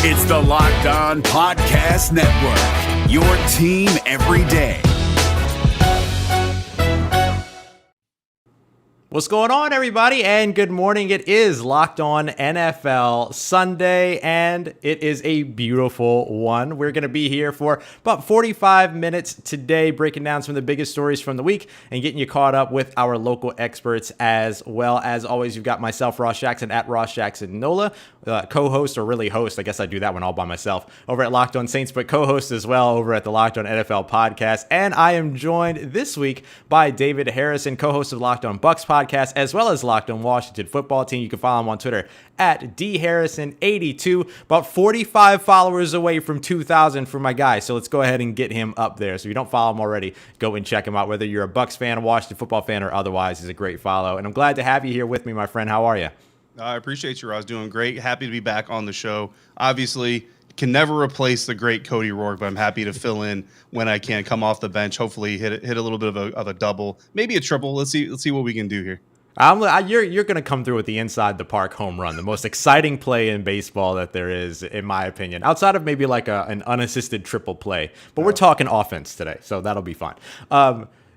It's the Locked On Podcast Network, your team every day. What's going on, everybody, and good morning. It is Locked On NFL Sunday, and it is a beautiful one. We're going to be here for about 45 minutes today, breaking down some of the biggest stories from the week and getting you caught up with our local experts as well. As always, you've got myself, Ross Jackson, at Ross Jackson Nola, co-host, or really host. I guess I do that one all by myself over at Locked On Saints, but co-host as well over at the Locked On NFL podcast. And I am joined this week by David Harrison, co-host of Locked On Bucks podcast, as well as Locked On Washington Football Team. You can follow him on Twitter at dharrison82, about 45 followers away from 2,000 for my guy. So let's go ahead and get him up there. So if you don't follow him already, go and check him out. Whether you're a Bucks fan, a Washington football fan, or otherwise, he's a great follow. And I'm glad to have you here with me, my friend. How are you? I appreciate you, Ross. Doing great. Happy to be back on the show. Obviously, can never replace the great Cody Rourke, but I'm happy to fill in when I can. Come off the bench, hopefully hit a little bit of a double, maybe a triple. Let's see what we can do here. You're going to come through with the inside the park home run, the most exciting play in baseball that there is, in my opinion, outside of maybe like an unassisted triple play. But we're talking offense today, so that'll be fun.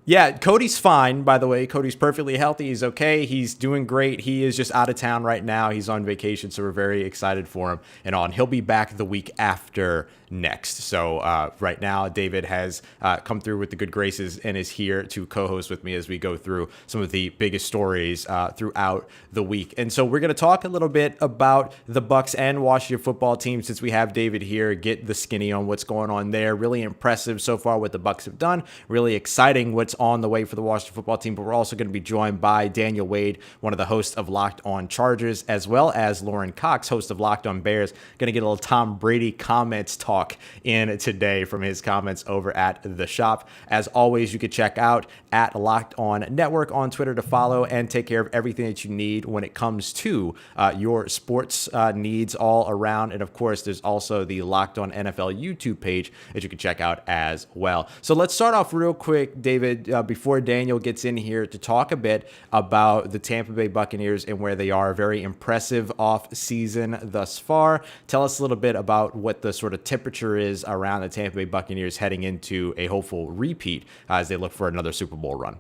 Yeah, Cody's fine, by the way. Cody's perfectly healthy. He's okay. He's doing great. He is just out of town right now. He's on vacation, so we're very excited for him and on. He'll be back the week after next. So right now, David has come through with the good graces and is here to co-host with me as we go through some of the biggest stories throughout the week. And so we're going to talk a little bit about the Bucks and Washington Football Team since we have David here. Get the skinny on what's going on there. Really impressive so far what the Bucks have done. Really exciting what's on the way for the Washington Football Team. But we're also going to be joined by Daniel Wade, one of the hosts of Locked On Chargers, as well as Lorin Cox, host of Locked On Bears. Going to get a little Tom Brady comments talk in today from his comments over at the shop. As always, you can check out at Locked On Network on Twitter to follow and take care of everything that you need when it comes to your sports needs all around. And of course, there's also the Locked On NFL YouTube page that you can check out as well. So let's start off real quick, David, before Daniel gets in here to talk a bit about the Tampa Bay Buccaneers and where they are. Very impressive off season thus far. Tell us a little bit about what the sort of temperature is around the Tampa Bay Buccaneers heading into a hopeful repeat as they look for another Super Bowl run.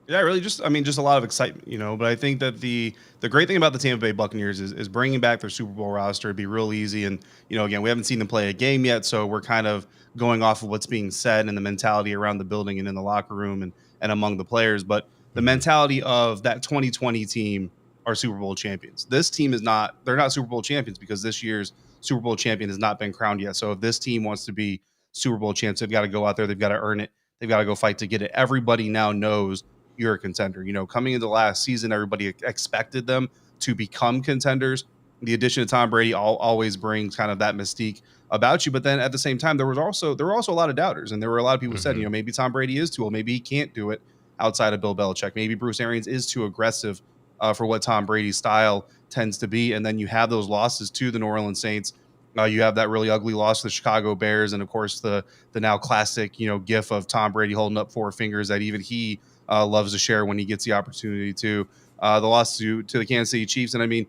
Yeah, really just a lot of excitement, but I think that the great thing about the Tampa Bay Buccaneers is bringing back their Super Bowl roster. It'd be real easy. And, again, we haven't seen them play a game yet, so we're kind of going off of what's being said and the mentality around the building and in the locker room and among the players. But the mentality of that 2020 team are Super Bowl champions. This team they're not Super Bowl champions because this year's Super Bowl champion has not been crowned yet. So if this team wants to be Super Bowl champs, they've got to go out there. They've got to earn it. They've got to go fight to get it. Everybody now knows you're a contender. Coming into last season, everybody expected them to become contenders. The addition of Tom Brady always brings kind of that mystique about you. But then at the same time, there were also a lot of doubters. And there were a lot of people who said, maybe Tom Brady is too old. Maybe he can't do it outside of Bill Belichick. Maybe Bruce Arians is too aggressive for what Tom Brady's style tends to be. And then you have those losses to the New Orleans Saints. You have that really ugly loss to the Chicago Bears. And of course, the now classic, gif of Tom Brady holding up four fingers that even he loves to share when he gets the opportunity to. The loss to the Kansas City Chiefs. And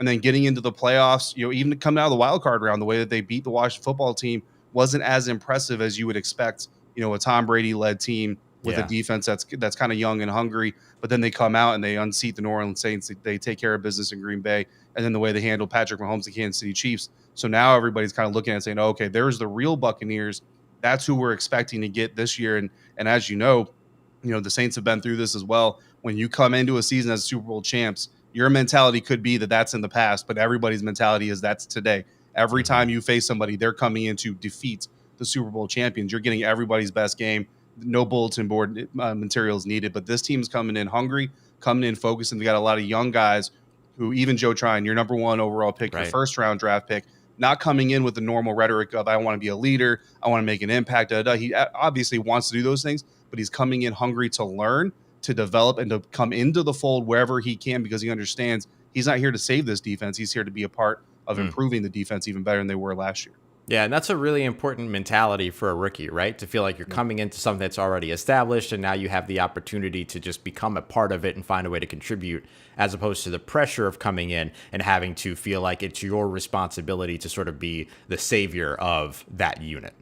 then getting into the playoffs, even coming out of the wild card round, the way that they beat the Washington Football Team wasn't as impressive as you would expect, a Tom Brady led team with a defense that's kind of young and hungry, but then they come out and they unseat the New Orleans Saints. They take care of business in Green Bay, and then the way they handle Patrick Mahomes, the Kansas City Chiefs. So now everybody's kind of looking at it and saying, oh, okay, there's the real Buccaneers. That's who we're expecting to get this year. And as the Saints have been through this as well. When you come into a season as Super Bowl champs, your mentality could be that that's in the past, but everybody's mentality is that's today. Every time you face somebody, they're coming in to defeat the Super Bowl champions. You're getting everybody's best game. No bulletin board materials needed, but this team's coming in hungry, coming in focused, and they got a lot of young guys who, even Joe Tryon, your number one overall pick, your first round draft pick, not coming in with the normal rhetoric of I want to be a leader, I want to make an impact. He obviously wants to do those things, but he's coming in hungry to learn, to develop, and to come into the fold wherever he can because he understands he's not here to save this defense. He's here to be a part of improving the defense even better than they were last year. Yeah, and that's a really important mentality for a rookie, right? To feel like you're coming into something that's already established and now you have the opportunity to just become a part of it and find a way to contribute, as opposed to the pressure of coming in and having to feel like it's your responsibility to sort of be the savior of that unit.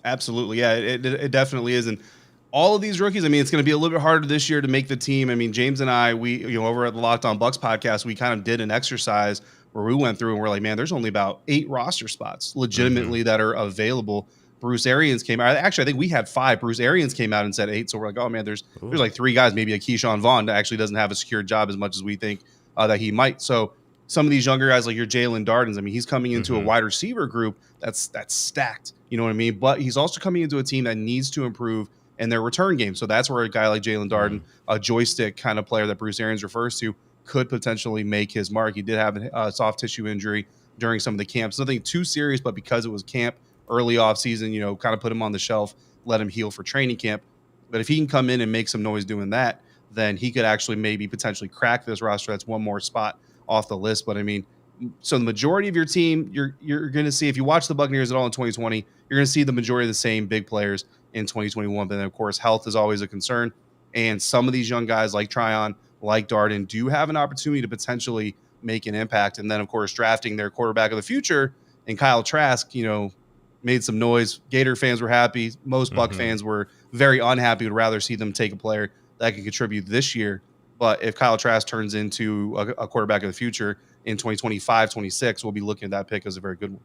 Absolutely. Yeah, it definitely is. And all of these rookies, I mean, it's going to be a little bit harder this year to make the team. I mean, James and I, over at the Locked On Bucks podcast, we kind of did an exercise where we went through and we're like, man, there's only about 8 roster spots legitimately that are available. Bruce Arians came out. Actually, I think we had 5. Bruce Arians came out and said 8. So we're like, oh man, there's like 3 guys, maybe a Keyshawn Vaughn that actually doesn't have a secure job as much as we think that he might. So some of these younger guys like your Jalen Dardens, I mean, he's coming into a wide receiver group that's stacked. You know what I mean? But he's also coming into a team that needs to improve in their return game. So that's where a guy like Jalen Darden, a joystick kind of player that Bruce Arians refers to, could potentially make his mark. He did have a soft tissue injury during some of the camps. Nothing too serious, but because it was camp early off season, kind of put him on the shelf, let him heal for training camp. But if he can come in and make some noise doing that, then he could actually maybe potentially crack this roster. That's one more spot off the list. But I mean, so the majority of your team, you're going to see, if you watch the Buccaneers at all in 2020, you're going to see the majority of the same big players in 2021. But then, of course, health is always a concern. And some of these young guys like Tryon, like Darden, do have an opportunity to potentially make an impact. And then, of course, drafting their quarterback of the future and Kyle Trask, made some noise. Gator fans were happy. Most Buck fans were very unhappy, would rather see them take a player that can contribute this year. But if Kyle Trask turns into a quarterback of the future in 2025, 26, we'll be looking at that pick as a very good one.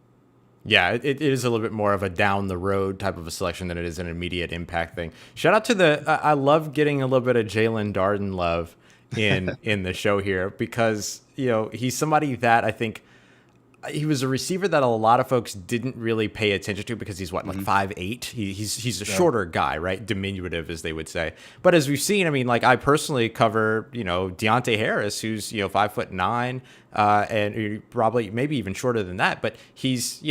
Yeah, it is a little bit more of a down the road type of a selection than it is an immediate impact thing. Shout out to I love getting a little bit of Jalen Darden love in the show here, because he's somebody that I think he was a receiver that a lot of folks didn't really pay attention to because he's like 5'8". He's a shorter guy, right? Diminutive, as they would say. But as we've seen, I mean, like I personally cover, Deontay Harris, who's 5'9", and probably maybe even shorter than that. But he's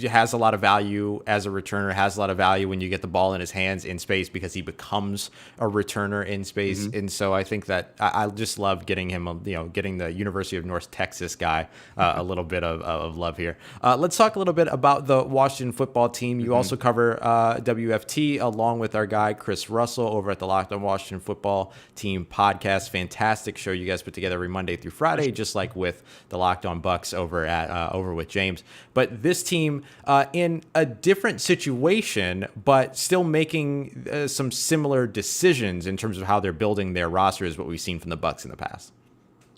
has a lot of value as a returner. Has a lot of value when you get the ball in his hands in space because he becomes a returner in space. And so I think that I just love getting him, getting the University of North Texas guy a little bit of love here. Let's talk a little bit about the Washington football team. You also cover WFT along with our guy Chris Russell over at the Locked On Washington Football Team podcast. Fantastic show you guys put together every Monday through Friday, just like with the Locked On Bucks over with James. But this team in a different situation, but still making some similar decisions in terms of how they're building their roster is what we've seen from the Bucks in the past.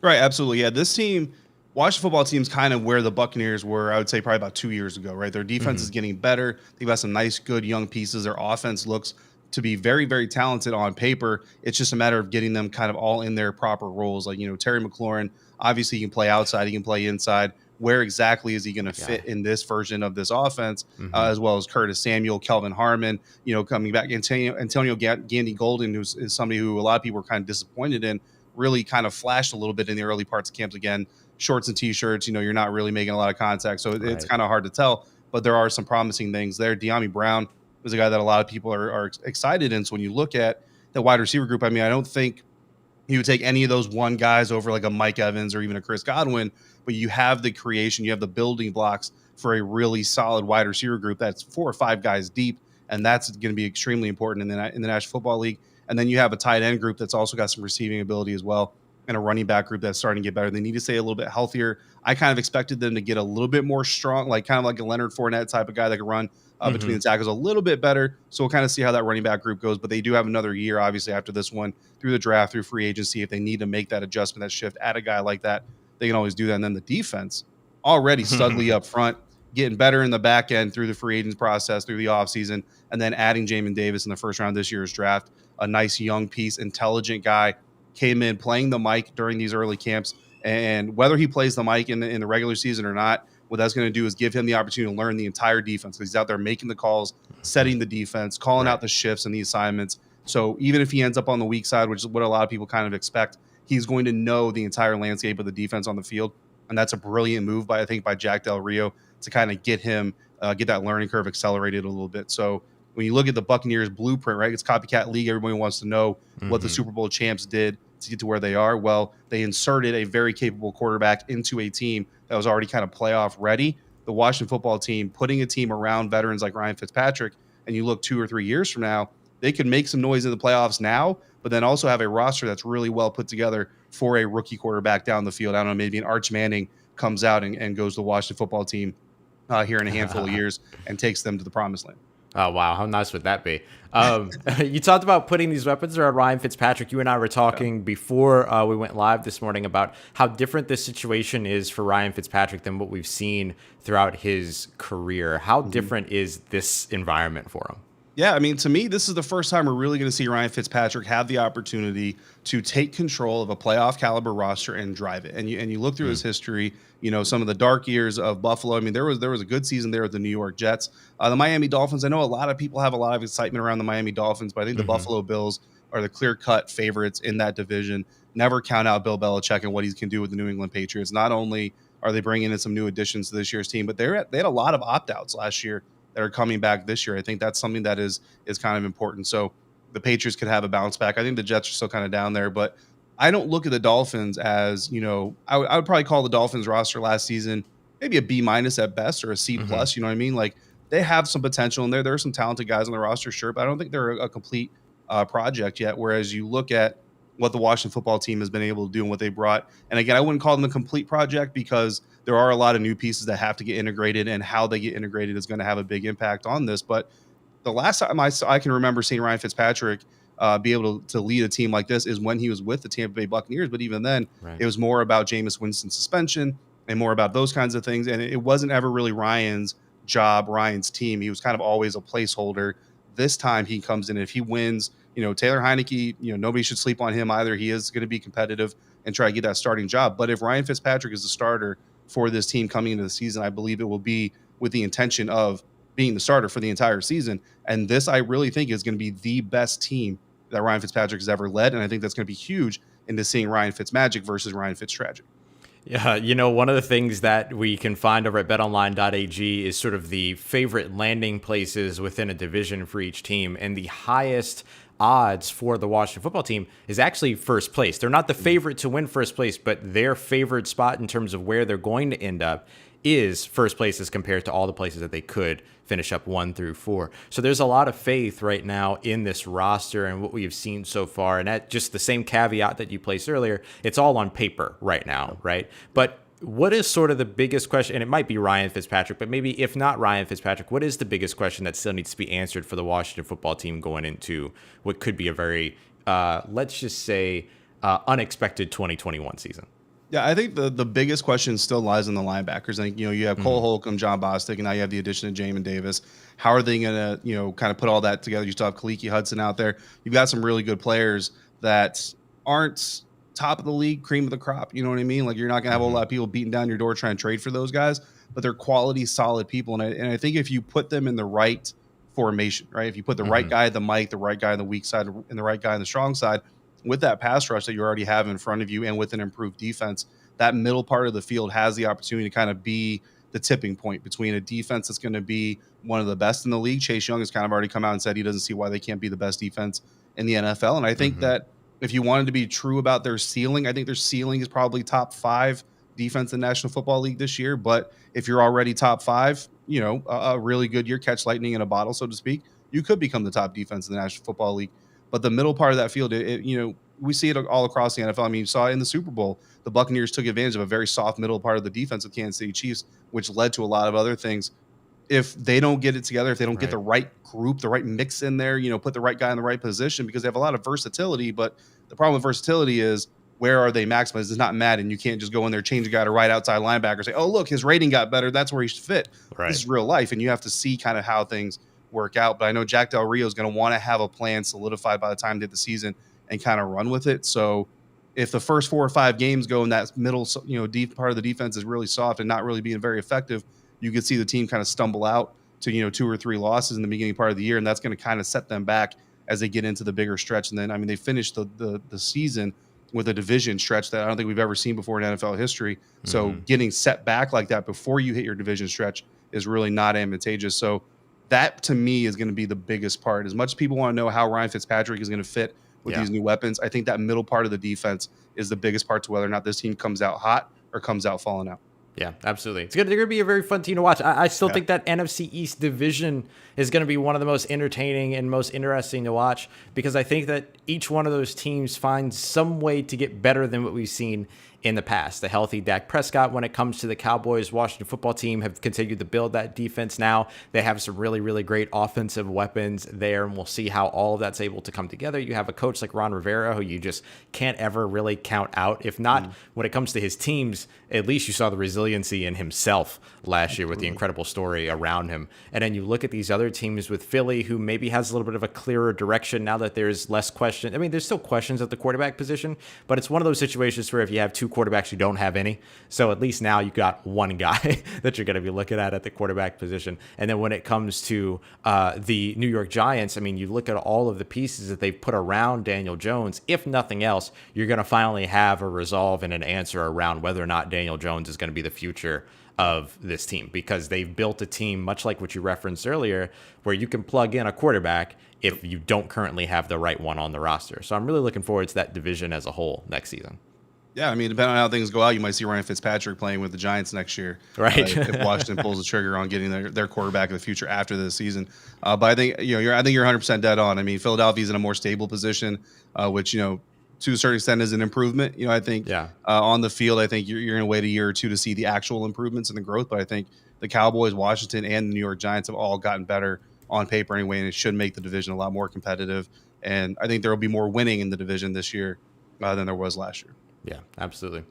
Right, absolutely. Yeah, this team, Washington football team's kind of where the Buccaneers were, I would say, probably about 2 years ago, right? Their defense is getting better. They've got some nice, good young pieces. Their offense looks to be very, very talented on paper. It's just a matter of getting them kind of all in their proper roles. Like, Terry McLaurin, obviously he can play outside, he can play inside. Where exactly is he going to fit in this version of this offense, as well as Curtis Samuel, Kelvin Harmon, coming back, Antonio Gandy Golden, is somebody who a lot of people were kind of disappointed in, really kind of flashed a little bit in the early parts of camps. Again, shorts and T-shirts, you're not really making a lot of contact, so it's kind of hard to tell, but there are some promising things there. De'Ami Brown is a guy that a lot of people are excited in. So when you look at the wide receiver group, I mean, I don't think he would take any of those one guys over like a Mike Evans or even a Chris Godwin, but you have the creation, you have the building blocks for a really solid wide receiver group that's 4 or 5 guys deep, and that's going to be extremely important in the National Football League. And then you have a tight end group that's also got some receiving ability as well, and a running back group that's starting to get better. They need to stay a little bit healthier. I kind of expected them to get a little bit more strong, like kind of like a Leonard Fournette type of guy that could run between the tackles a little bit better. So we'll kind of see how that running back group goes. But they do have another year, obviously, after this one, through the draft, through free agency. If they need to make that adjustment, that shift, add a guy like that, they can always do that. And then the defense, already studly up front, getting better in the back end through the free agents process, through the offseason, and then adding Jamin Davis in the first round of this year's draft. A nice young piece, intelligent guy, came in playing the mic during these early camps. And whether he plays the mic in the regular season or not, what that's going to do is give him the opportunity to learn the entire defense, because he's out there making the calls, setting the defense, calling out the shifts and the assignments. So even if he ends up on the weak side, which is what a lot of people kind of expect, he's going to know the entire landscape of the defense on the field. And that's a brilliant move by Jack Del Rio to kind of get him, get that learning curve accelerated a little bit. So when you look at the Buccaneers blueprint, right, it's copycat league. Everybody wants to know what the Super Bowl champs did to get to where they are. Well, they inserted a very capable quarterback into a team that was already kind of playoff ready. the Washington football team putting a team around veterans like Ryan Fitzpatrick, and you look 2 or 3 years from now, they could make some noise in the playoffs now, but then also have a roster that's really well put together for a rookie quarterback down the field. I don't know, maybe an Arch Manning comes out and goes to the Washington football team here in a handful of years and takes them to the promised land. Oh, wow. How nice would that be? You talked about putting these weapons around Ryan Fitzpatrick. You and I were talking before we went live this morning about how different this situation is for Ryan Fitzpatrick than what we've seen throughout his career. How different is this environment for him? Yeah, I mean, to me, this is the first time we're really going to see Ryan Fitzpatrick have the opportunity to take control of a playoff caliber roster and drive it. And you look through his history, some of the dark years of Buffalo. I mean, there was a good season there with the New York Jets. The Miami Dolphins, I know a lot of people have a lot of excitement around the Miami Dolphins, but I think the Buffalo Bills are the clear-cut favorites in that division. Never count out Bill Belichick and what he can do with the New England Patriots. Not only are they bringing in some new additions to this year's team, but they had a lot of opt-outs last year that are coming back this year. I think that's something that is kind of important. So the Patriots could have a bounce back. I think the Jets are still kind of down there, but I don't look at the Dolphins as, I would probably call the Dolphins roster last season maybe a B- at best or a C+. You know what I mean? Like, they have some potential in there. There are some talented guys on the roster, sure, but I don't think they're a complete project yet. Whereas you look at what the Washington football team has been able to do and what they brought. And again, I wouldn't call them a complete project because there are a lot of new pieces that have to get integrated, and how they get integrated is going to have a big impact on this. But the last time I can remember seeing Ryan Fitzpatrick be able to lead a team like this is when he was with the Tampa Bay Buccaneers. But even then, it was more about Jameis Winston's suspension and more about those kinds of things. And it wasn't ever really Ryan's job, Ryan's team. He was kind of always a placeholder. This time he comes in, and if he wins, Taylor Heineke, nobody should sleep on him either. He is going to be competitive and try to get that starting job. But if Ryan Fitzpatrick is the starter for this team coming into the season, I believe it will be with the intention of being the starter for the entire season. And this, I really think, is going to be the best team that Ryan Fitzpatrick has ever led. And I think that's going to be huge into seeing Ryan Fitzmagic versus Ryan Fitztragic. Yeah, one of the things that we can find over at betonline.ag is sort of the favorite landing places within a division for each team. And the highest odds for the Washington football team is actually first place. They're not the favorite to win first place, but their favorite spot in terms of where they're going to end up is first place as compared to all the places that they could finish up 1 through 4. So there's a lot of faith right now in this roster and what we have seen so far. And that just the same caveat that you placed earlier, it's all on paper right now, right? But what is sort of the biggest question, and it might be Ryan Fitzpatrick, but maybe if not Ryan Fitzpatrick, what is the biggest question that still needs to be answered for the Washington football team going into what could be a very, let's just say, unexpected 2021 season? Yeah, I think the biggest question still lies in the linebackers. I think, you have Cole Holcomb, John Bostic, and now you have the addition of Jamin Davis. How are they going to, kind of put all that together? You still have Kaliki Hudson out there. You've got some really good players that aren't top of the league, cream of the crop. You know what I mean? Like, you're not going to have a lot of people beating down your door trying to trade for those guys, but they're quality, solid people. And I think if you put them in the right formation, right? If you put the right guy at the mic, the right guy on the weak side, and the right guy on the strong side, with that pass rush that you already have in front of you and with an improved defense, that middle part of the field has the opportunity to kind of be the tipping point between a defense that's going to be one of the best in the league. Chase Young has kind of already come out and said he doesn't see why they can't be the best defense in the NFL. And I think that if you wanted to be true about their ceiling, I think their ceiling is probably top 5 defense in the National Football League this year. But if you're already top 5, a really good year, catch lightning in a bottle, so to speak, you could become the top defense in the National Football League. But the middle part of that field, we see it all across the NFL. I mean, you saw it in the Super Bowl. The Buccaneers took advantage of a very soft middle part of the defense of Kansas City Chiefs, which led to a lot of other things. If they don't get it together, if they don't get the right group, the right mix in there, put the right guy in the right position, because they have a lot of versatility. But the problem with versatility is, where are they maximized? It's not Madden. You can't just go in there, change a guy to right outside linebacker, say, oh, look, his rating got better. That's where he should fit. Right. This is real life, and you have to see kind of how things work out. But I know Jack Del Rio is going to want to have a plan solidified by the time they hit the season and kind of run with it. So if the first 4 or 5 games go in that middle, deep part of the defense is really soft and not really being very effective, you could see the team kind of stumble out to, 2 or 3 losses in the beginning part of the year. And that's going to kind of set them back as they get into the bigger stretch. And then, they finished the season with a division stretch that I don't think we've ever seen before in NFL history. So getting set back like that before you hit your division stretch is really not advantageous. So that, to me, is going to be the biggest part. As much as people want to know how Ryan Fitzpatrick is going to fit with these new weapons, I think that middle part of the defense is the biggest part to whether or not this team comes out hot or comes out falling out. Yeah, absolutely. They're going to be a very fun team to watch. I still Yeah. think that NFC East division is going to be one of the most entertaining and most interesting to watch because I think that each one of those teams finds some way to get better than what we've seen in the past. The healthy Dak Prescott, when it comes to the Cowboys, Washington football team, have continued to build that defense now. They have some really, really great offensive weapons there, and we'll see how all of that's able to come together. You have a coach like Ron Rivera, who you just can't ever really count out. If not, when it comes to his teams, at least you saw the resiliency in himself last year with the incredible story around him. And then you look at these other teams with Philly, who maybe has a little bit of a clearer direction now that there's less question. I mean, there's still questions at the quarterback position, but it's one of those situations where if you have two quarterbacks, you don't have any. So at least now you got one guy that you're going to be looking at the quarterback position. And then when it comes to the New York Giants, I mean, you look at all of the pieces that they've put around Daniel Jones. If nothing else, you're going to finally have a resolve and an answer around whether or not Daniel Jones is going to be the future of this team, because they've built a team much like what you referenced earlier, where you can plug in a quarterback if you don't currently have the right one on the roster. So I'm really looking forward to that division as a whole next season. Yeah, I mean, depending on how things go out, you might see Ryan Fitzpatrick playing with the Giants next year. Right. If Washington pulls the trigger on getting their quarterback of the future after this season. But I think you're 100% dead on. I mean, Philadelphia's in a more stable position, which to a certain extent is an improvement. I think on the field, I think you're going to wait a year or two to see the actual improvements and the growth. But I think the Cowboys, Washington, and the New York Giants have all gotten better on paper anyway, and it should make the division a lot more competitive. And I think there will be more winning in the division this year than there was last year. Yeah, absolutely.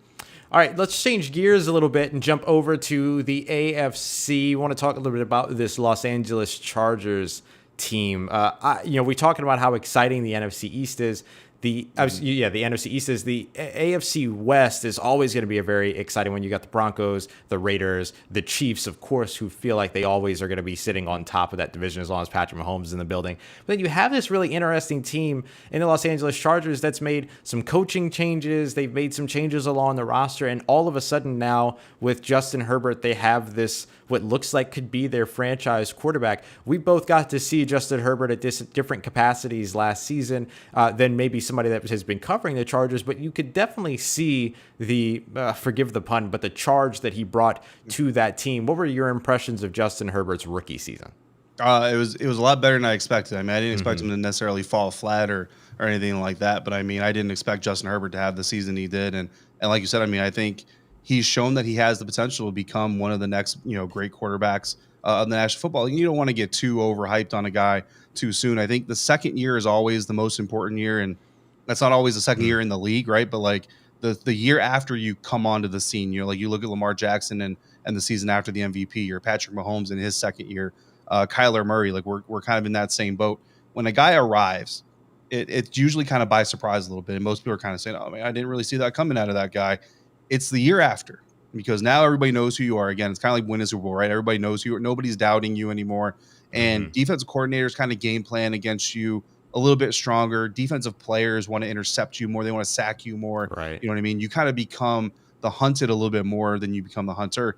All right, let's change gears a little bit and jump over to the AFC. I want to talk a little bit about this Los Angeles Chargers team. We're talking about how exciting the NFC East is. The NFC East is. The AFC West is always going to be a very exciting one. You got the Broncos, the Raiders, the Chiefs, of course, who feel like they always are going to be sitting on top of that division as long as Patrick Mahomes is in the building. But then you have this really interesting team in the Los Angeles Chargers that's made some coaching changes. They've made some changes along the roster, and all of a sudden now with Justin Herbert, they have this what looks like could be their franchise quarterback. We both got to see Justin Herbert at different capacities last season than maybe somebody that has been covering the Chargers, but you could definitely see the, forgive the pun, but the charge that he brought to that team. What were your impressions of Justin Herbert's rookie season? It was a lot better than I expected. I mean, I didn't expect him to necessarily fall flat or anything like that, but I mean, I didn't expect Justin Herbert to have the season he did. And like you said, I mean, I think he's shown that he has the potential to become one of the next, great quarterbacks of the National Football League. You don't want to get too overhyped on a guy too soon. I think the second year is always the most important year, and that's not always the second year in the league, right? But like the year after you come onto the scene, you look at Lamar Jackson and the season after the MVP, or Patrick Mahomes in his second year, Kyler Murray, like we're kind of in that same boat. When a guy arrives, it's usually kind of by surprise a little bit, and most people are kind of saying, "Oh man, I didn't really see that coming out of that guy." It's the year after, because now everybody knows who you are. Again, it's kind of like winning a Super Bowl, right? Everybody knows who you are. Nobody's doubting you anymore. And defensive coordinators kind of game plan against you a little bit stronger. Defensive players want to intercept you more. They want to sack you more. Right. You know what I mean? You kind of become the hunted a little bit more than you become the hunter.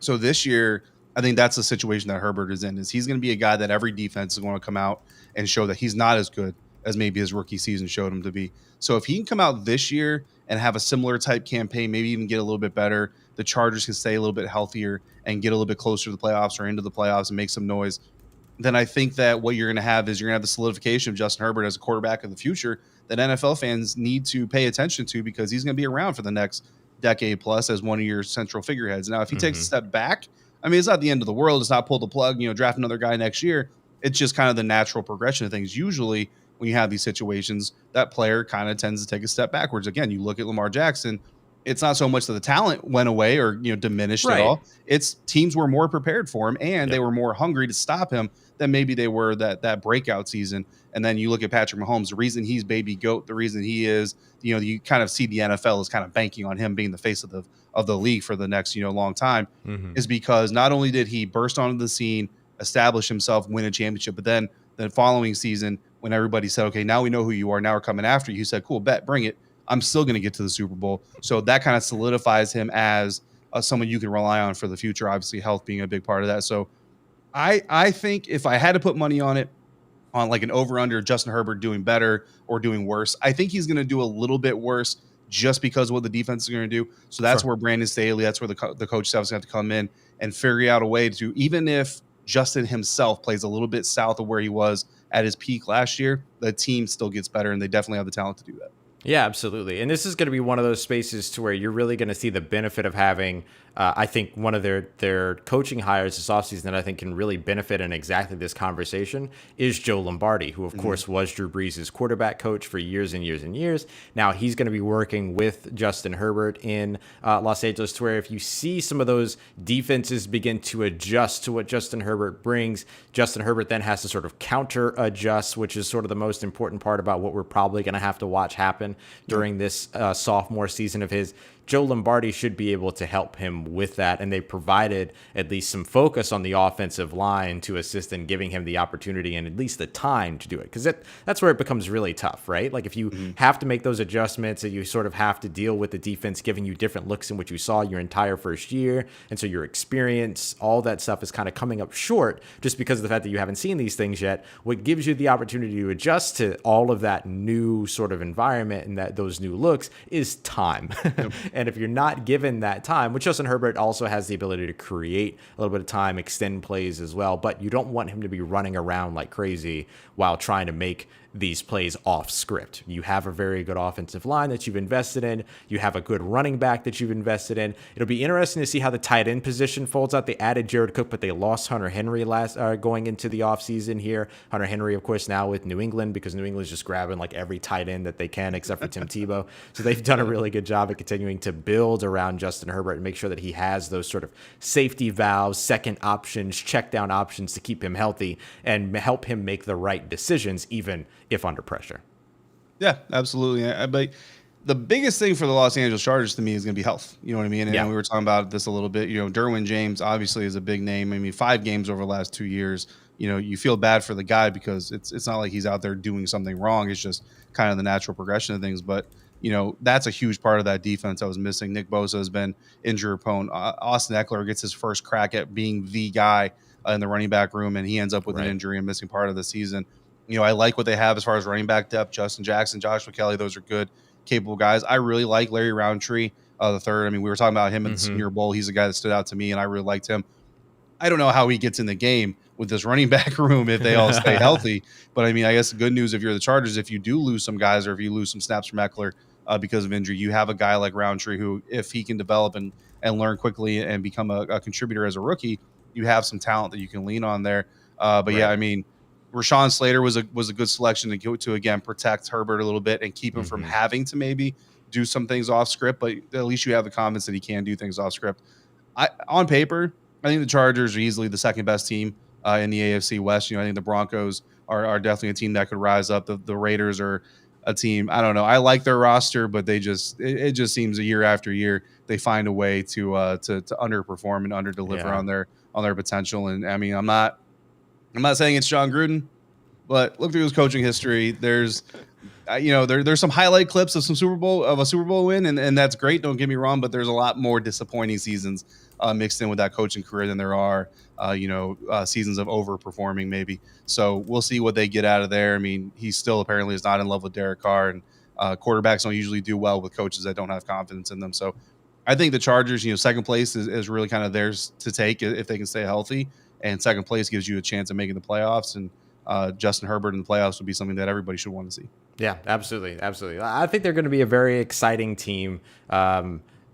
So this year, I think that's the situation that Herbert is in, is he's going to be a guy that every defense is going to come out and show that he's not as good as maybe his rookie season showed him to be. So if he can come out this year and have a similar type campaign, maybe even get a little bit better, the Chargers can stay a little bit healthier and get a little bit closer to the playoffs or into the playoffs and make some noise, then I think that what you're going to have is you're going to have the solidification of Justin Herbert as a quarterback of the future that NFL fans need to pay attention to, because he's going to be around for the next decade plus as one of your central figureheads. Now, if he takes a step back, I mean, it's not the end of the world. It's not pull the plug, draft another guy next year. It's just kind of the natural progression of things. Usually when you have these situations, that player kind of tends to take a step backwards. Again, you look at Lamar Jackson, it's not so much that the talent went away or diminished at all. It's teams were more prepared for him, and they were more hungry to stop him than maybe they were that breakout season. And then you look at Patrick Mahomes, the reason he's baby GOAT, the reason he is, you kind of see the NFL is kind of banking on him being the face of the league for the next long time, is because not only did he burst onto the scene, establish himself, win a championship, but then the following season, when everybody said, okay, now we know who you are, now we're coming after you, he said, cool, bet, bring it. I'm still going to get to the Super Bowl. So that kind of solidifies him as someone you can rely on for the future, obviously health being a big part of that. So I think if I had to put money on it, on like an over-under Justin Herbert doing better or doing worse, I think he's going to do a little bit worse, just because of what the defense is going to do. So that's where Brandon Staley, that's where the coach staff is going to have to come in and figure out a way to, even if Justin himself plays a little bit south of where he was at his peak last year, the team still gets better, and they definitely have the talent to do that. Yeah, absolutely. And this is going to be one of those spaces to where you're really going to see the benefit of having, I think, one of their coaching hires this offseason that I think can really benefit in exactly this conversation is Joe Lombardi, who, of course, was Drew Brees' quarterback coach for years and years and years. Now he's going to be working with Justin Herbert in Los Angeles, to where if you see some of those defenses begin to adjust to what Justin Herbert brings, Justin Herbert then has to sort of counter adjust, which is sort of the most important part about what we're probably going to have to watch happen during this sophomore season of his. Joe Lombardi should be able to help him with that, and they provided at least some focus on the offensive line to assist in giving him the opportunity and at least the time to do it, because that's where it becomes really tough, right? Like if you have to make those adjustments and you sort of have to deal with the defense giving you different looks in which you saw your entire first year, and so your experience, all that stuff is kind of coming up short just because of the fact that you haven't seen these things yet. What gives you the opportunity to adjust to all of that new sort of environment and that those new looks is time. Yep. And if you're not given that time, which Justin Herbert also has the ability to create a little bit of time, extend plays as well, but you don't want him to be running around like crazy while trying to make these plays off script. You have a very good offensive line that you've invested in. You have a good running back that you've invested in. It'll be interesting to see how the tight end position folds out. They added Jared Cook, but they lost Hunter Henry going into the offseason here. Hunter Henry, of course, now with New England, because New England's just grabbing like every tight end that they can except for Tim Tebow. So they've done a really good job at continuing to build around Justin Herbert and make sure that he has those sort of safety valves, second options, check down options to keep him healthy and help him make the right decisions, even if under pressure. Yeah, absolutely. But the biggest thing for the Los Angeles Chargers to me is going to be health. You know what I mean? And we were talking about this a little bit. You know, Derwin James obviously is a big name. I mean, 5 games over the last 2 years. You know, you feel bad for the guy because it's not like he's out there doing something wrong. It's just kind of the natural progression of things. But, you know, that's a huge part of that defense that was missing. Nick Bosa has been injury prone. Austin Eckler gets his first crack at being the guy in the running back room, and he ends up with an injury and missing part of the season. You know, I like what they have as far as running back depth. Justin Jackson, Joshua Kelly, those are good, capable guys. I really like Larry Roundtree, the third. I mean, we were talking about him at the Senior Bowl. He's a guy that stood out to me, and I really liked him. I don't know how he gets in the game with this running back room if they all stay healthy. But, I mean, I guess the good news if you're the Chargers, if you do lose some guys or if you lose some snaps from Eckler because of injury, you have a guy like Roundtree who, if he can develop and learn quickly and become a contributor as a rookie, you have some talent that you can lean on there. Yeah, I mean, Rashawn Slater was a good selection to go to, again, protect Herbert a little bit and keep him from having to maybe do some things off script, but at least you have the confidence that he can do things off script. On paper, I think the Chargers are easily the second best team in the AFC West. You know, I think the Broncos are definitely a team that could rise up. The Raiders are a team, I don't know. I like their roster, but it just seems a year after year they find a way to underperform and underdeliver on their potential. And I mean, I'm not saying it's John Gruden, but look through his coaching history. There's some highlight clips of a Super Bowl win, and that's great. Don't get me wrong, but there's a lot more disappointing seasons mixed in with that coaching career than there are, seasons of overperforming maybe. So we'll see what they get out of there. I mean, he still apparently is not in love with Derek Carr, and quarterbacks don't usually do well with coaches that don't have confidence in them. So I think the Chargers, second place is really kind of theirs to take if they can stay healthy. And second place gives you a chance of making the playoffs. And Justin Herbert in the playoffs would be something that everybody should want to see. Yeah, absolutely. Absolutely. I think they're going to be a very exciting team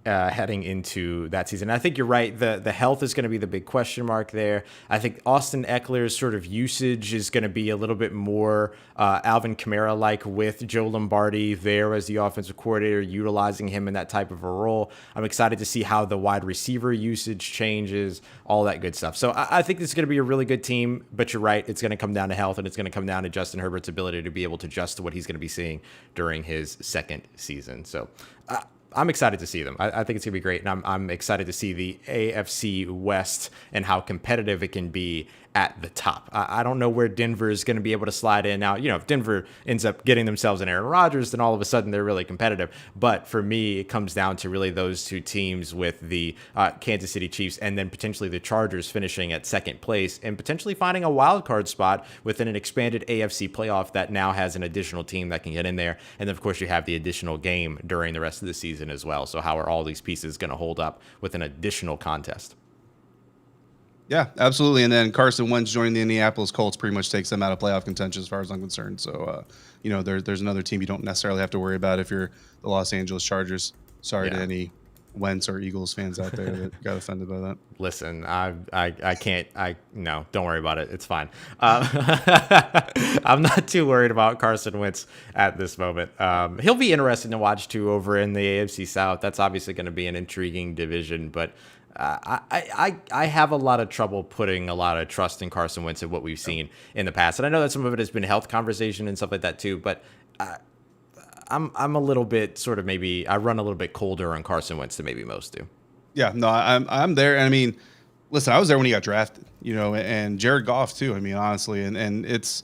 heading into that season. I think you're right. The health is going to be the big question mark there. I think Austin Eckler's sort of usage is going to be a little bit more Alvin Kamara-like with Joe Lombardi there as the offensive coordinator, utilizing him in that type of a role. I'm excited to see how the wide receiver usage changes, all that good stuff. So I think this is going to be a really good team, but you're right. It's going to come down to health, and it's going to come down to Justin Herbert's ability to be able to adjust to what he's going to be seeing during his second season. So I'm excited to see them. I think it's going to be great, and I'm excited to see the AFC West and how competitive it can be at the top. I don't know where Denver is going to be able to slide in. Now, if Denver ends up getting themselves an Aaron Rodgers, then all of a sudden they're really competitive. But for me, it comes down to really those two teams with the Kansas City Chiefs and then potentially the Chargers finishing at second place and potentially finding a wild card spot within an expanded AFC playoff that now has an additional team that can get in there. And then, of course, you have the additional game during the rest of the season as well. So how are all these pieces going to hold up with an additional contest? Yeah, absolutely. And then Carson Wentz joining the Indianapolis Colts pretty much takes them out of playoff contention as far as I'm concerned. So, there's another team you don't necessarily have to worry about if you're the Los Angeles Chargers. Sorry to any Wentz or Eagles fans out there that got offended by that. Listen, I can't. No, don't worry about it. It's fine. I'm not too worried about Carson Wentz at this moment. He'll be interesting to watch too over in the AFC South. That's obviously going to be an intriguing division, but I have a lot of trouble putting a lot of trust in Carson Wentz and what we've seen in the past. And I know that some of it has been health conversation and stuff like that too, but I'm a little bit sort of maybe I run a little bit colder on Carson Wentz than maybe most do. Yeah, no, I'm there. And I mean, listen, I was there when he got drafted, and Jared Goff too. I mean, honestly, and it's,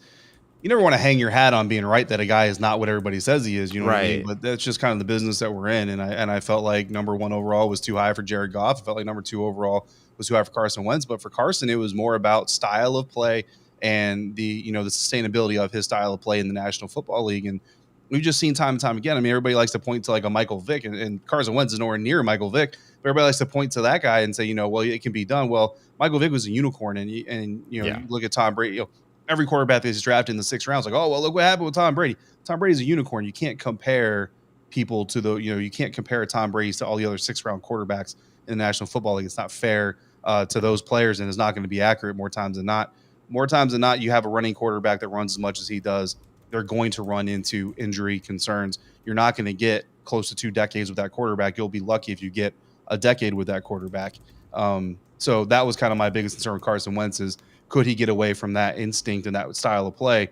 you never want to hang your hat on being right that a guy is not what everybody says he is, what I mean? But that's just kind of the business that we're in. And I felt like number 1 overall was too high for Jared Goff. I felt like number 2 overall was too high for Carson Wentz. But for Carson, it was more about style of play and the sustainability of his style of play in the National Football League. And we've just seen time and time again. I mean, everybody likes to point to like a Michael Vick, and Carson Wentz is nowhere near Michael Vick. But everybody likes to point to that guy and say, well, it can be done. Well, Michael Vick was a unicorn, and you look at Tom Brady. Every quarterback that's drafted in the 6th round is like, oh, well, look what happened with Tom Brady. Tom Brady's a unicorn. You can't compare people to you can't compare Tom Brady to all the other 6th-round quarterbacks in the National Football League. It's not fair to those players, and it's not going to be accurate more times than not. More times than not, you have a running quarterback that runs as much as he does. They're going to run into injury concerns. You're not going to get close to 2 decades with that quarterback. You'll be lucky if you get a decade with that quarterback. So that was kind of my biggest concern with Carson Wentz is, could he get away from that instinct and that style of play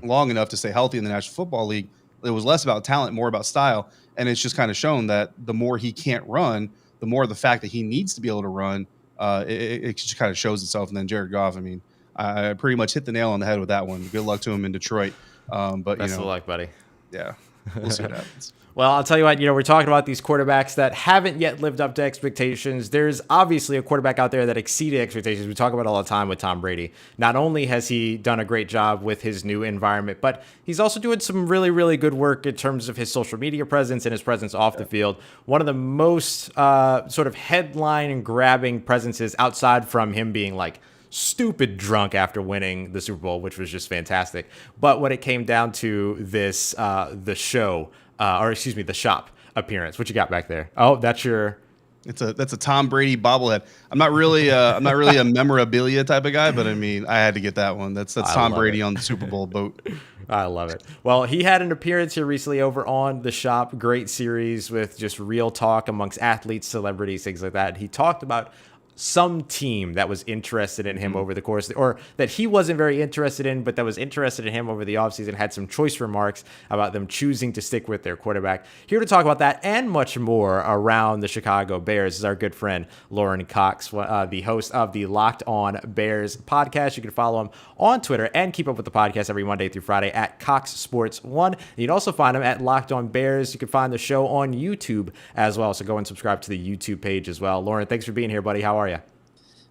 long enough to stay healthy in the National Football League? It was less about talent, more about style. And it's just kind of shown that the more he can't run, the more the fact that he needs to be able to run, it just kind of shows itself. And then Jared Goff, I mean, I pretty much hit the nail on the head with that one. Good luck to him in Detroit. But best of luck, buddy. Yeah, we'll see what happens. Well, I'll tell you what, we're talking about these quarterbacks that haven't yet lived up to expectations. There's obviously a quarterback out there that exceeded expectations. We talk about it all the time with Tom Brady. Not only has he done a great job with his new environment, but he's also doing some really, really good work in terms of his social media presence and his presence off the field. One of the most sort of headline-grabbing presences outside from him being like stupid drunk after winning the Super Bowl, which was just fantastic. But when it came down to this, the shop appearance, what you got back there? Oh, that's a Tom Brady bobblehead. I'm not really a memorabilia type of guy, but I mean, I had to get that one. That's Tom Brady on the Super Bowl boat. I love it. Well, he had an appearance here recently over on The Shop. Great series with just real talk amongst athletes, celebrities, things like that. He talked about some team that was interested in him over the course, or that he wasn't very interested in, but that was interested in him over the offseason, had some choice remarks about them choosing to stick with their quarterback. Here to talk about that and much more around the Chicago Bears is our good friend, Lorin Cox, the host of the Locked On Bears podcast. You can follow him on Twitter and keep up with the podcast every Monday through Friday at Cox Sports 1. You can also find him at Locked On Bears. You can find the show on YouTube as well, so go and subscribe to the YouTube page as well. Lorin, thanks for being here, buddy. How are you?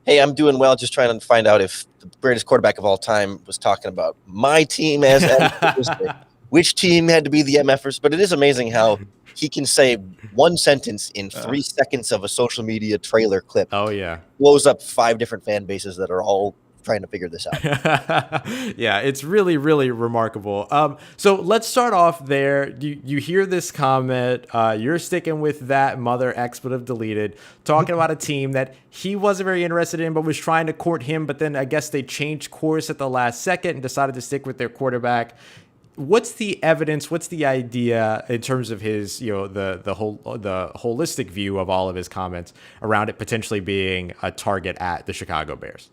Hey, I'm doing well. Just trying to find out if the greatest quarterback of all time was talking about my team as MFers, which team had to be the MFers. But it is amazing how he can say one sentence in 3 seconds of a social media trailer clip. Oh, yeah. Blows up 5 different fan bases that are all trying to figure this out. Yeah, it's really, really remarkable. So let's start off there. You hear this comment. You're sticking with that mother expletive deleted, talking about a team that he wasn't very interested in, but was trying to court him. But then I guess they changed course at the last second and decided to stick with their quarterback. What's the evidence? What's the idea in terms of his, the holistic view of all of his comments around it potentially being a target at the Chicago Bears?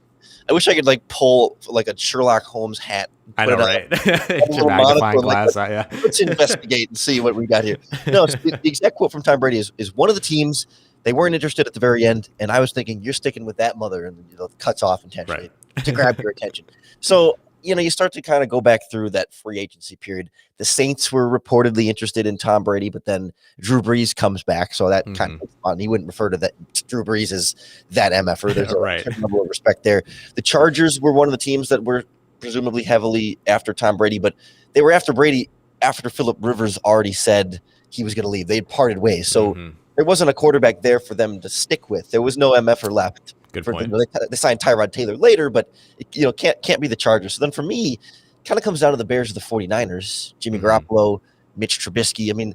I wish I could pull a Sherlock Holmes hat. I know, right? Magnifying glass. Yeah. Let's investigate and see what we got here. No, the exact quote from Tom Brady is one of the teams, they weren't interested at the very end, and I was thinking, you're sticking with that mother, and cuts off intentionally. Right. to grab your attention. So, you start to kind of go back through that free agency period. The Saints were reportedly interested in Tom Brady, but then Drew Brees comes back. So that kind of fun. He wouldn't refer to that Drew Brees as that MFer. There's a certain level of respect there. The Chargers were one of the teams that were presumably heavily after Tom Brady, but they were after Brady after Phillip Rivers already said he was going to leave. They had parted ways. So there wasn't a quarterback there for them to stick with. There was no MFer left. Good point. They signed Tyrod Taylor later, but can't be the Chargers. So then for me, kind of comes down to the Bears or the 49ers, Jimmy Garoppolo, Mitch Trubisky. I mean,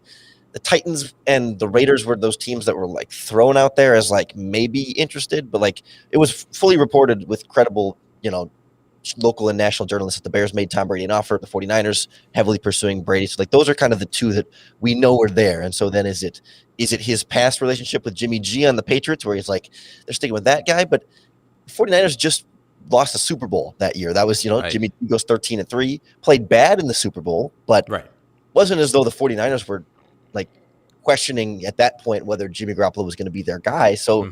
the Titans and the Raiders were those teams that were like thrown out there as like maybe interested, but like it was fully reported with credible, local and national journalists that the Bears made Tom Brady an offer. The 49ers heavily pursuing Brady. So like those are kind of the two that we know are there. And so then is it his past relationship with Jimmy G on the Patriots where he's like, they're sticking with that guy, but 49ers just lost the Super Bowl that year. That was, Jimmy G goes 13-3, played bad in the Super Bowl, but wasn't as though the 49ers were like questioning at that point whether Jimmy Garoppolo was going to be their guy. So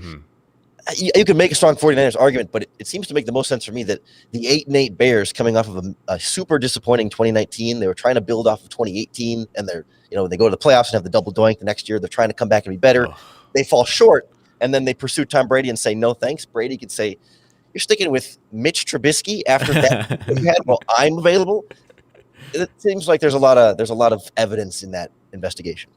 you can make a strong 49ers argument, but it seems to make the most sense for me that the 8-8 Bears coming off of a super disappointing 2019, they were trying to build off of 2018, and they're, they go to the playoffs and have the double doink the next year. They're trying to come back and be better. They fall short, and then they pursue Tom Brady and say, no, thanks. Brady could say, you're sticking with Mitch Trubisky after that you had, well, I'm available. It seems like there's a lot of evidence in that investigation.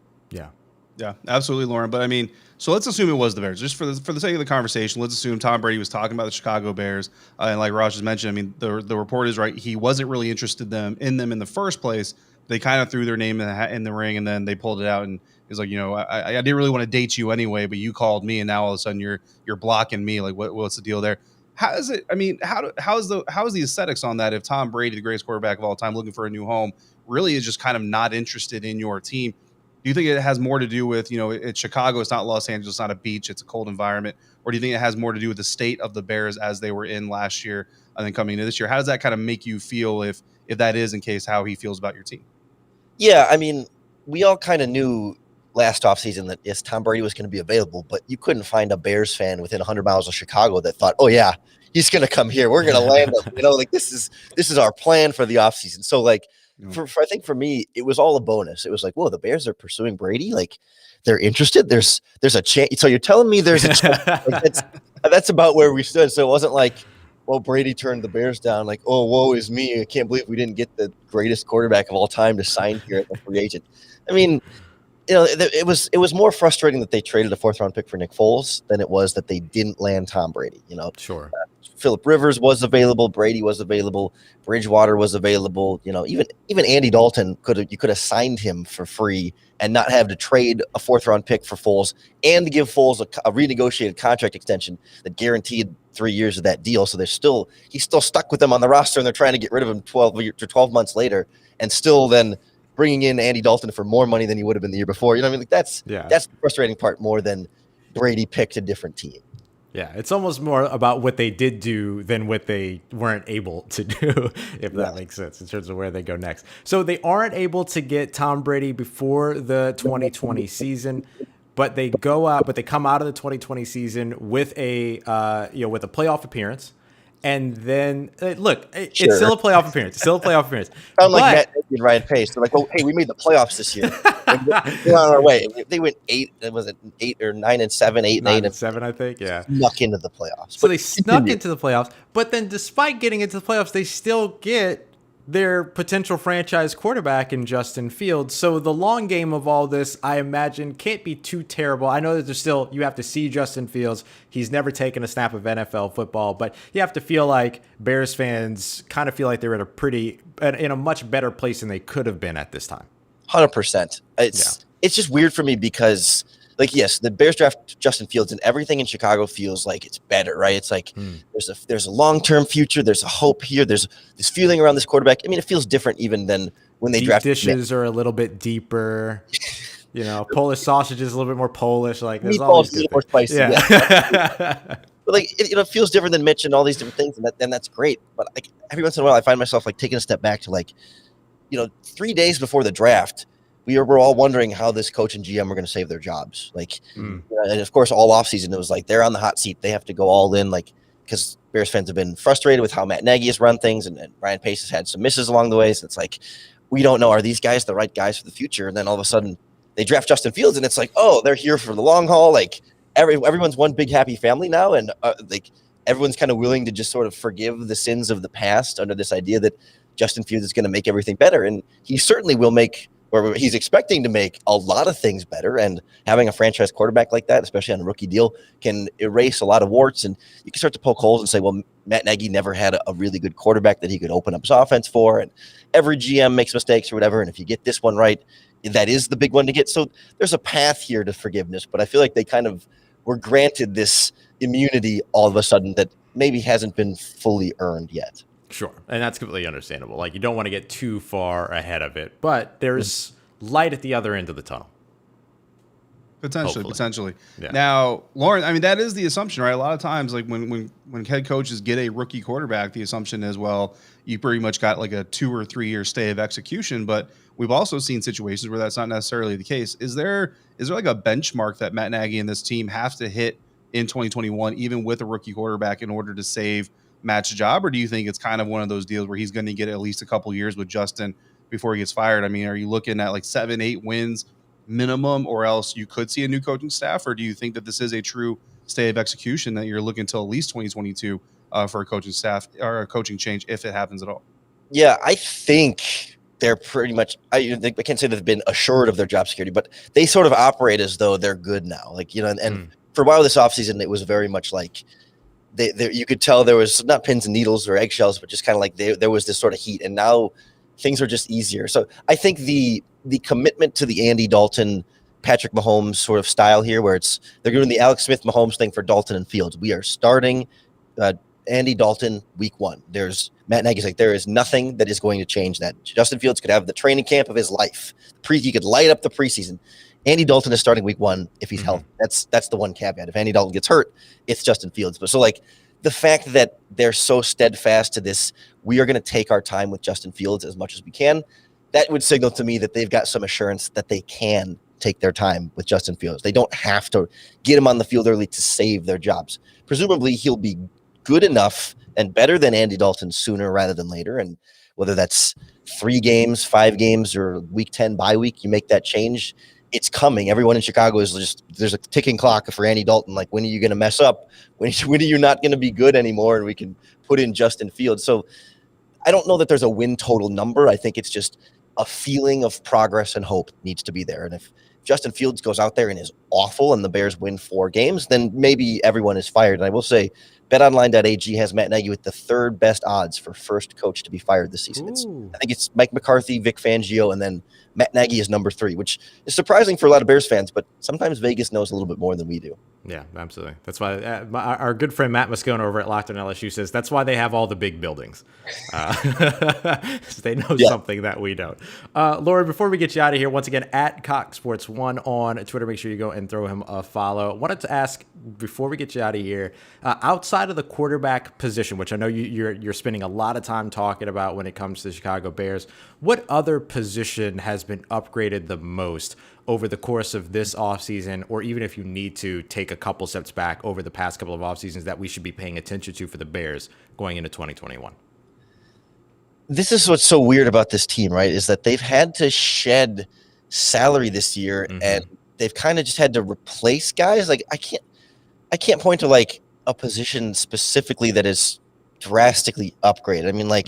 Yeah, absolutely, Lorin. But I mean, so let's assume it was the Bears. Just for the sake of the conversation, let's assume Tom Brady was talking about the Chicago Bears. And like Raj just mentioned, I mean, the report is right. He wasn't really interested in them in the first place. They kind of threw their name in the ring, and then they pulled it out. And he's like, I didn't really want to date you anyway, but you called me, and now all of a sudden you're blocking me. Like, what's the deal there? How is it? I mean, how is the aesthetics on that? If Tom Brady, the greatest quarterback of all time, looking for a new home, really is just kind of not interested in your team. Do you think it has more to do with, it's Chicago, it's not Los Angeles, it's not a beach, it's a cold environment? Or do you think it has more to do with the state of the Bears as they were in last year and then coming into this year? How does that kind of make you feel if that is in case how he feels about your team? Yeah, I mean, we all kind of knew last offseason that, yes, Tom Brady was going to be available, but you couldn't find a Bears fan within 100 miles of Chicago that thought, oh, yeah, he's going to come here. We're going to land him. Like this is our plan for the offseason. So, like, I think for me, it was all a bonus. It was like, whoa, the Bears are pursuing Brady. Like, they're interested. There's a chance. So you're telling me there's a chance. Like, that's about where we stood. So it wasn't like, well, Brady turned the Bears down. Like, oh, woe is me. I can't believe we didn't get the greatest quarterback of all time to sign here at the free agent. I mean, it was more frustrating that they traded a 4th-round pick for Nick Foles than it was that they didn't land Tom Brady. Sure. Phillip Rivers was available, Brady was available, Bridgewater was available. Even Andy Dalton you could have signed him for free and not have to trade a 4th-round pick for Foles and to give Foles a renegotiated contract extension that guaranteed 3 years of that deal. So he's still stuck with them on the roster, and they're trying to get rid of him 12 months later, and still then bringing in Andy Dalton for more money than he would have been the year before. That's the frustrating part more than Brady picked a different team. Yeah, it's almost more about what they did do than what they weren't able to do, if that makes sense, in terms of where they go next. So they aren't able to get Tom Brady before the 2020 season, but they come out of the 2020 season with a playoff appearance. And then, it's still a playoff appearance. Sound like Matt Nagy and Ryan Pace. They're like, oh, hey, we made the playoffs this year. We're on our way. They went 8 or 9-7, 8-8, I think. Yeah, snuck into the playoffs. So they snuck into the playoffs, but then despite getting into the playoffs, they still get their potential franchise quarterback in Justin Fields. So the long game of all this, I imagine, can't be too terrible. I know that you have to see Justin Fields. He's never taken a snap of NFL football, but you have to feel like Bears fans kind of feel like they're in a much better place than they could have been at this time. 100%. It's just weird for me because, like, yes, the Bears draft Justin Fields and everything in Chicago feels like it's better, right? It's like there's a long-term future. There's a hope here. There's this feeling around this quarterback. I mean, it feels different even than when they drafted. Dishes are a little bit deeper. Polish sausage is a little bit more Polish. Like, there's meatballs all these a little more spicy. Yeah. But like it feels different than Mitch and all these different things, and that's great. But like every once in a while, I find myself like taking a step back to like, 3 days before the draft, we were all wondering how this coach and GM were going to save their jobs. Like, and of course, all offseason, it was like they're on the hot seat. They have to go all in. Like, because Bears fans have been frustrated with how Matt Nagy has run things, and Ryan Pace has had some misses along the way. So it's like, we don't know, are these guys the right guys for the future? And then all of a sudden they draft Justin Fields, and it's like, oh, they're here for the long haul. Like everyone's one big happy family now, and like everyone's kind of willing to just sort of forgive the sins of the past under this idea that Justin Fields is going to make everything better, and he certainly will make, or he's expecting to make, a lot of things better. And having a franchise quarterback like that, especially on a rookie deal, can erase a lot of warts, and you can start to poke holes and say, well, Matt Nagy never had a really good quarterback that he could open up his offense for, and every GM makes mistakes or whatever, and if you get this one right, that is the big one to get. So there's a path here to forgiveness, but I feel like they kind of were granted this immunity all of a sudden that maybe hasn't been fully earned yet. Sure. And that's completely understandable. Like, you don't want to get too far ahead of it, but there's light at the other end of the tunnel. Potentially. Yeah. Now, Lorin, I mean, that is the assumption, right? A lot of times, like when head coaches get a rookie quarterback, the assumption is, well, you pretty much got like a 2 or 3 year stay of execution. But we've also seen situations where that's not necessarily the case. Is there like a benchmark that Matt Nagy and this team have to hit in 2021, even with a rookie quarterback, in order to save Matt's job? Or do you think it's kind of one of those deals where he's going to get at least a couple years with Justin before he gets fired? I mean, are you looking at like 7-8 wins minimum, or else you could see a new coaching staff? Or do you think that this is a true stay of execution that you're looking till at least 2022 for a coaching staff or a coaching change, if it happens at all? Yeah, I think they're pretty much, I can't say they've been assured of their job security, but they sort of operate as though they're good now. Like, you know, and for a while this offseason, it was very much like you could tell there was not pins and needles or eggshells, but just kind of like there was this sort of heat, and now things are just easier. So I think the commitment to the Andy Dalton, Patrick Mahomes sort of style here, where they're doing the Alex Smith Mahomes thing for Dalton and Fields. We are starting Andy Dalton week 1. There's Matt Nagy's like, there is nothing that is going to change that. Justin Fields could have the training camp of his life. He could light up the preseason. Andy Dalton is starting week 1 if he's healthy. That's the one caveat. If Andy Dalton gets hurt, it's Justin Fields. But so like the fact that they're so steadfast to this, we are going to take our time with Justin Fields as much as we can, that would signal to me that they've got some assurance that they can take their time with Justin Fields. They don't have to get him on the field early to save their jobs. Presumably he'll be good enough and better than Andy Dalton sooner rather than later. And whether that's 3 games, 5 games, or week 10 bye week, you make that change. It's coming. Everyone in Chicago is just, there's a ticking clock for Andy Dalton. Like, when are you going to mess up? When are you not going to be good anymore? And we can put in Justin Fields. So I don't know that there's a win total number. I think it's just a feeling of progress and hope needs to be there. And if Justin Fields goes out there and is awful and the Bears win 4 games, then maybe everyone is fired. And I will say, BetOnline.ag has Matt Nagy with the 3rd best odds for first coach to be fired this season. I think it's Mike McCarthy, Vic Fangio, and then Matt Nagy is number 3, which is surprising for a lot of Bears fans, but sometimes Vegas knows a little bit more than we do. Yeah, absolutely. That's why our good friend Matt Moscone over at Locked On LSU says that's why they have all the big buildings. They know something that we don't. Lorin, before we get you out of here, once again, at CockSports1 on Twitter, make sure you go and throw him a follow. Wanted to ask, before we get you out of here, outside of the quarterback position, which I know you're spending a lot of time talking about when it comes to the Chicago Bears, what other position has been upgraded the most over the course of this offseason, or even if you need to take a couple steps back over the past couple of offseasons that we should be paying attention to for the Bears going into 2021? This is what's so weird about this team, right? Is that they've had to shed salary this year, and they've kind of just had to replace guys. Like, I can't point to like a position specifically that is drastically upgraded. I mean, like,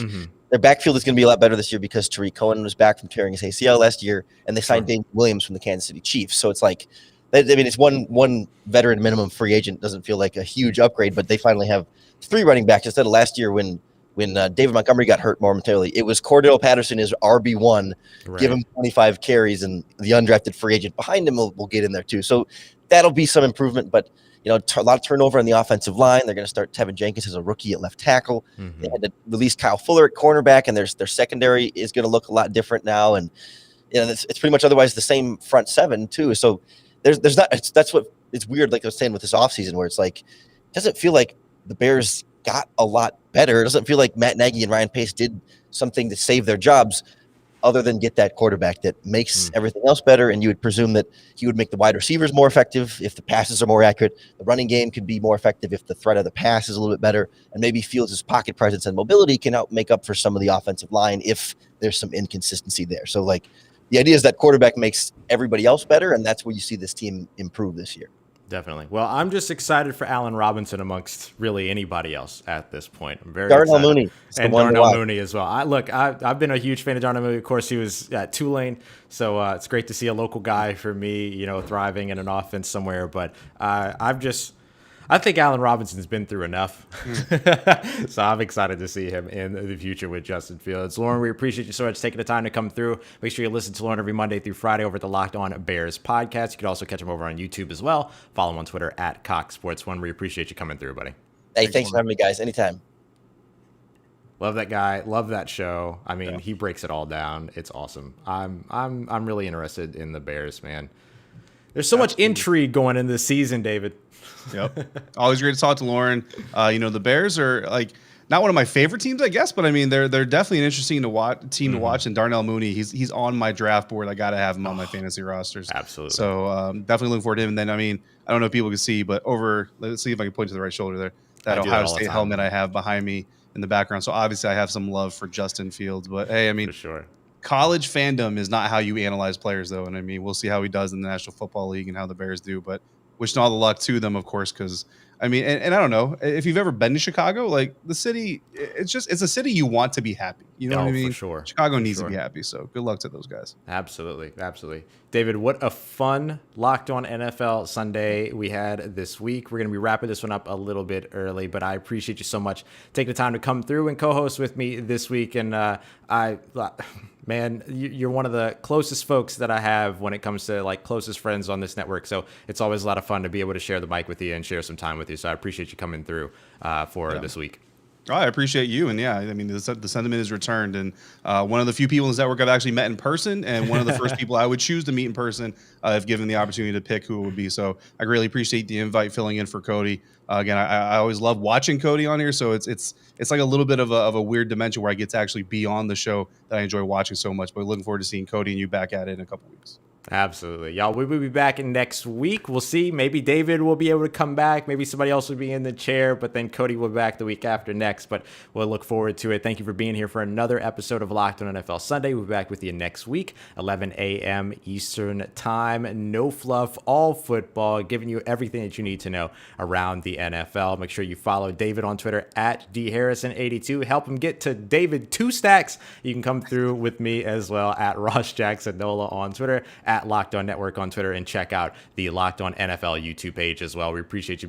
their backfield is going to be a lot better this year because Tariq Cohen was back from tearing his ACL last year, and they signed Damian Williams from the Kansas City Chiefs. So it's like, I mean, it's one veteran minimum free agent. Doesn't feel like a huge upgrade, but they finally have 3 running backs instead of last year when David Montgomery got hurt momentarily. It was Cordell Patterson is RB1, give him 25 carries, and the undrafted free agent behind him will get in there too. So that'll be some improvement, but a lot of turnover on the offensive line. They're going to start Tevin Jenkins as a rookie at left tackle. They had to release Kyle Fuller at cornerback, and their secondary is going to look a lot different now. And it's pretty much otherwise the same front 7 too. So there's not. That's what it's weird. Like I was saying with this offseason, where it's like, it doesn't feel like the Bears got a lot better. It doesn't feel like Matt Nagy and Ryan Pace did something to save their jobs. other than get that quarterback that makes everything else better. And you would presume that he would make the wide receivers more effective if the passes are more accurate. The running game could be more effective if the threat of the pass is a little bit better. And maybe Fields' pocket presence and mobility can help make up for some of the offensive line if there's some inconsistency there. So, like, the idea is that quarterback makes everybody else better, and that's where you see this team improve this year. Definitely. Well, I'm just excited for Allen Robinson amongst really anybody else at this point. I'm very Darnell excited. Mooney. And Darnell Mooney as well. I've been a huge fan of Darnell Mooney. Of course, he was at Tulane, so it's great to see a local guy for me, thriving in an offense somewhere. But I think Allen Robinson's been through enough. So I'm excited to see him in the future with Justin Fields. Lorin, we appreciate you so much taking the time to come through. Make sure you listen to Lorin every Monday through Friday over at the Locked On Bears podcast. You can also catch him over on YouTube as well. Follow him on Twitter at CoxSports1. We appreciate you coming through, buddy. Hey, thanks for having me, guys. Anytime. Love that guy. Love that show. I mean, he breaks it all down. It's awesome. I'm really interested in the Bears, man. There's so much intrigue going into the season, David. Yep. Always great to talk to Lorin. The Bears are not one of my favorite teams, I guess, but I mean they're definitely an interesting to watch. And Darnell Mooney, he's on my draft board. I got to have him on my fantasy rosters. Absolutely. So definitely looking forward to him. And then I don't know if people can see, but let's see if I can point to the right shoulder there. That Ohio State helmet I have behind me in the background. So obviously I have some love for Justin Fields. But hey, for sure. College fandom is not how you analyze players, though. And we'll see how he does in the National Football League and how the Bears do. But wishing all the luck to them, of course, because and I don't know if you've ever been to Chicago, like the city, it's a city you want to be happy. You know what I mean? For sure. Chicago needs to be happy. So good luck to those guys. Absolutely. Absolutely. David, what a fun Locked On NFL Sunday we had this week. We're going to be wrapping this one up a little bit early, but I appreciate you so much taking the time to come through and co-host with me this week. And man, you're one of the closest folks that I have when it comes to closest friends on this network. So it's always a lot of fun to be able to share the mic with you and share some time with you. So I appreciate you coming through for this week. Oh, I appreciate you. And the sentiment is returned. And one of the few people in this network I've actually met in person, and one of the first people I would choose to meet in person if given the opportunity to pick who it would be. So I really appreciate the invite, filling in for Cody. Again, I always love watching Cody on here. So it's like a little bit of a weird dimension where I get to actually be on the show that I enjoy watching so much. But looking forward to seeing Cody and you back at it in a couple weeks. Absolutely. Y'all, we will be back next week. We'll see. Maybe David will be able to come back. Maybe somebody else will be in the chair, but then Cody will be back the week after next. But we'll look forward to it. Thank you for being here for another episode of Locked On NFL Sunday. We'll be back with you next week, 11 a.m. Eastern Time. No fluff, all football, giving you everything that you need to know around the NFL. Make sure you follow David on Twitter at DHarrison82. Help him get to David 2 stacks. You can come through with me as well at Ross Jackson Nola on Twitter, at Locked On Network on Twitter, and check out the Locked On NFL YouTube page as well. We appreciate you